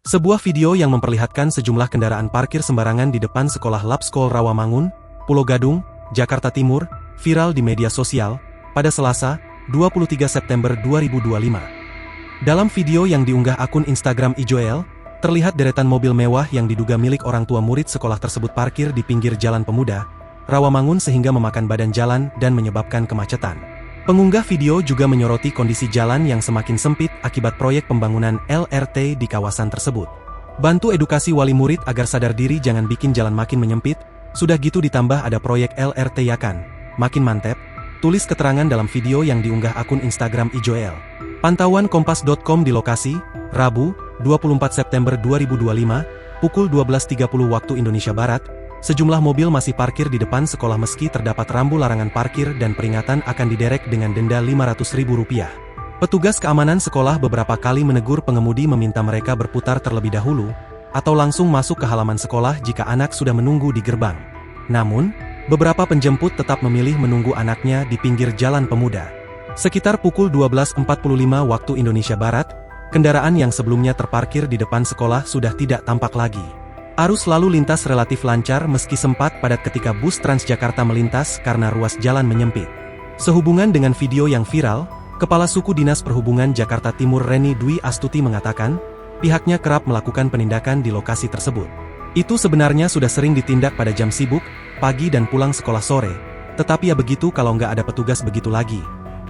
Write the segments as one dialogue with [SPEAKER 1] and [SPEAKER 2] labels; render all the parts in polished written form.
[SPEAKER 1] Sebuah video yang memperlihatkan sejumlah kendaraan parkir sembarangan di depan sekolah Labskol Rawamangun, Pulau Gadung, Jakarta Timur, viral di media sosial, pada Selasa, 23 September 2025. Dalam video yang diunggah akun Instagram Ijoel, terlihat deretan mobil mewah yang diduga milik orang tua murid sekolah tersebut parkir di pinggir Jalan Pemuda, Rawamangun sehingga memakan badan jalan dan menyebabkan kemacetan. Pengunggah video juga menyoroti kondisi jalan yang semakin sempit akibat proyek pembangunan LRT di kawasan tersebut. Bantu edukasi wali murid agar sadar diri jangan bikin jalan makin menyempit, sudah gitu ditambah ada proyek LRT ya kan, makin mantep, tulis keterangan dalam video yang diunggah akun Instagram Ijoel. Pantauan Kompas.com di lokasi, Rabu, 24 September 2025, pukul 12.30 waktu Indonesia Barat, sejumlah mobil masih parkir di depan sekolah meski terdapat rambu larangan parkir dan peringatan akan diderek dengan denda Rp500.000. Petugas keamanan sekolah beberapa kali menegur pengemudi meminta mereka berputar terlebih dahulu, atau langsung masuk ke halaman sekolah jika anak sudah menunggu di gerbang. Namun, beberapa penjemput tetap memilih menunggu anaknya di pinggir Jalan Pemuda. Sekitar pukul 12.45 waktu Indonesia Barat, kendaraan yang sebelumnya terparkir di depan sekolah sudah tidak tampak lagi. Arus lalu lintas relatif lancar meski sempat padat ketika bus Transjakarta melintas karena ruas jalan menyempit. Sehubungan dengan video yang viral, Kepala Suku Dinas Perhubungan Jakarta Timur Reni Dwi Astuti mengatakan, pihaknya kerap melakukan penindakan di lokasi tersebut. Itu sebenarnya sudah sering ditindak pada jam sibuk, pagi dan pulang sekolah sore, tetapi ya begitu kalau nggak ada petugas begitu lagi,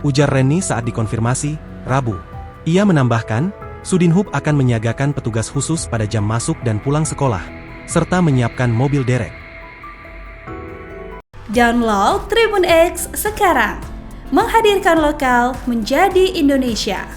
[SPEAKER 1] ujar Reni saat dikonfirmasi, Rabu. Ia menambahkan, Sudinhub akan menyiagakan petugas khusus pada jam masuk dan pulang sekolah, serta menyiapkan mobil derek.
[SPEAKER 2] Download Tribun X sekarang, menghadirkan lokal menjadi Indonesia.